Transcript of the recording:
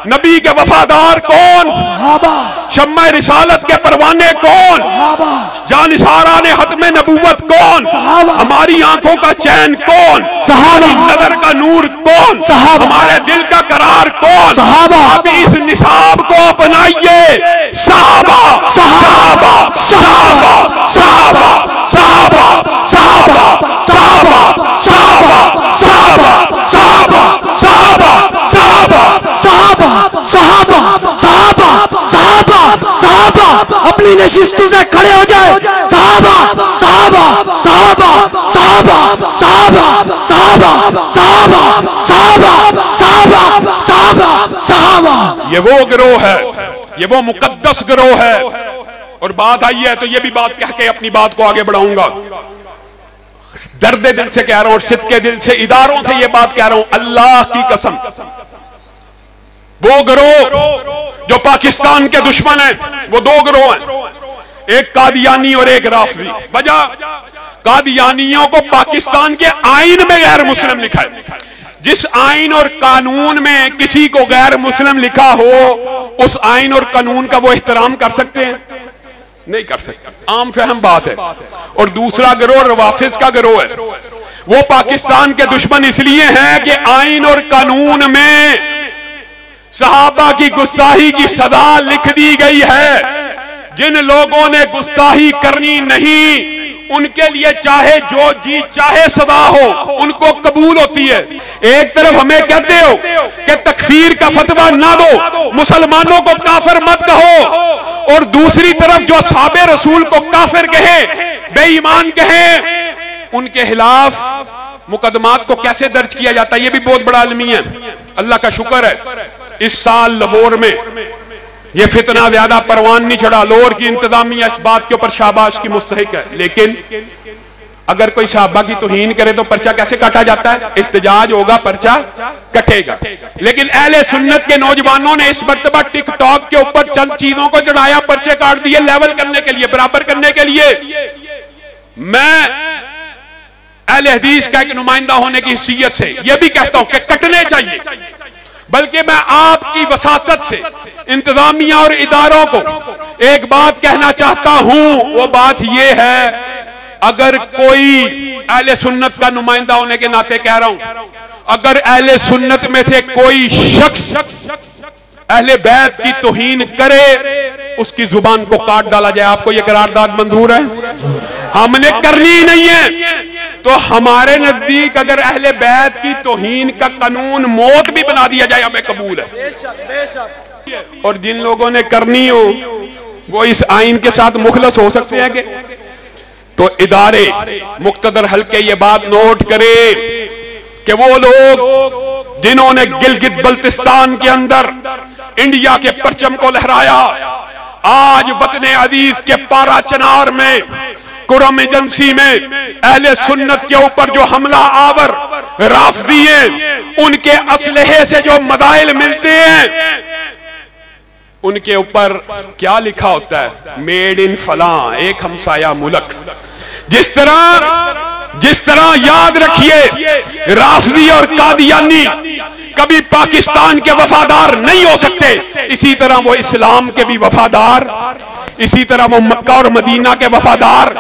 नबी के वफादार कौन? शम्मा रिसालत के परवाने कौन? जानिसारा ने हतमे नबूवत कौन? हमारी आंखों का चैन कौन? हमारी नजर का नूर कौन? हमारे दिल का करार कौन? आप इस निसाब को अपनाइए। सहाबा सहाबा सहाबा सहाबा सहाबा सहाबा सहाबा सहाबा सहाबा सहाबा सहाबा सहाबा सहाबा सहाबा सहाबा सहाबा सहाबा अपनी नशिस्तों से खड़े हो जाए। सहाबा सहाबा सहाबा सहाबा सहाबा सहाबा सहाबा सहाबा सहाबा सहाबा सहाबा। ये वो गिरोह है, ये वो मुकद्दस गिरोह है। और बात आई है तो ये भी बात कह के अपनी बात को आगे बढ़ाऊंगा। दर्द दिल से कह रहा हूं, सिद्के दिल से, इदारों से ये बात कह रहा हूं, अल्लाह की कसम, वो गिरोह जो पाकिस्तान के दुश्मन है, वो दो गिरोह हैं, एक कादियानी और एक राफजी। वजह, कादियानियों को पाकिस्तान के आईन में गैर मुस्लिम लिखा है। जिस आईन और कानून में किसी को गैर मुस्लिम लिखा हो, उस आईन और कानून का वो एहतराम कर सकते हैं? नहीं कर सकते, आम फहम बात है। और दूसरा गिरोह रवाफिज का गिरोह है। वो पाकिस्तान के दुश्मन इसलिए हैं कि आईन और कानून में सहाबा की गुस्ताही की सजा लिख दी गई है। जिन लोगों ने गुस्ताही करनी नहीं, उनके लिए चाहे जो जी चाहे सदा हो, उनको कबूल होती है। एक तरफ हमें कहते हो कि तकफीर का फतवा ना दो, मुसलमानों को काफिर मत कहो, और दूसरी तरफ जो असहाबे रसूल को काफिर कहे, बेईमान कहे, उनके खिलाफ मुकदमात को कैसे दर्ज किया जाता है, ये भी बहुत बड़ा अलमी है। अल्लाह का शुक्र है इस साल लाहौर में ये फितना ज्यादा परवान नहीं चढ़ा। लाहौर की इंतजामिया इस बात के ऊपर शाबाश की मुस्तहिक है। लेकिन अगर कोई सहाबा की तौहीन करे तो पर्चा कैसे काटा जाता है? इख्तिजाज होगा, पर्चा कटेगा। लेकिन अहले सुन्नत के नौजवानों ने इस मर्तबा टिकटॉक के ऊपर चंद चीजों को चढ़ाया, पर्चे काट दिए, लेवल करने के लिए, बराबर करने के लिए। मैं अहले हदीस का एक नुमाइंदा होने की हैसियत से यह भी कहता हूं कि कटने चाहिए, बल्कि मैं आपकी वसातत से इंतजामिया और इदारों को एक बात कहना चाहता हूं। वो बात यह है, अगर कोई अहले सुन्नत का नुमाइंदा होने के नाते कह रहा हूं, अगर अहले सुन्नत में से कोई शख्स अहले बैत की तौहीन करे, उसकी जुबान को काट डाला जाए। आपको यह करारदाद मंजूर है? हमने करनी नहीं है। तो हमारे नजदीक अगर अहले बैत की तौहीन का कानून मौत भी बना दिया जाए, हमें कबूल है। और जिन लोगों ने करनी हो वो इस आइन के साथ मुखलस हो सकते हैं कि तो इदारे मुक्तदर हल्के ये बात नोट करे कि वो लोग जिन्होंने गिलगित बल्तिस्तान के अंदर इंडिया के परचम को लहराया, आज वतने अजीज के पारा चनार में कुरम एजेंसी में अहले सुन्नत के ऊपर जो हमला आवर राफिदिये, उनके असलहे से जो मदाइल मिलते हैं, उनके ऊपर क्या लिखा होता है? मेड इन फलां, एक हमसाया मुल्क। जिस तरह याद रखिए, राफिदी और कादियानी कभी पाकिस्तान के वफादार नहीं हो सकते, इसी तरह वो इस्लाम के भी वफादार, इसी तरह वो मक्का और मदीना के वफादार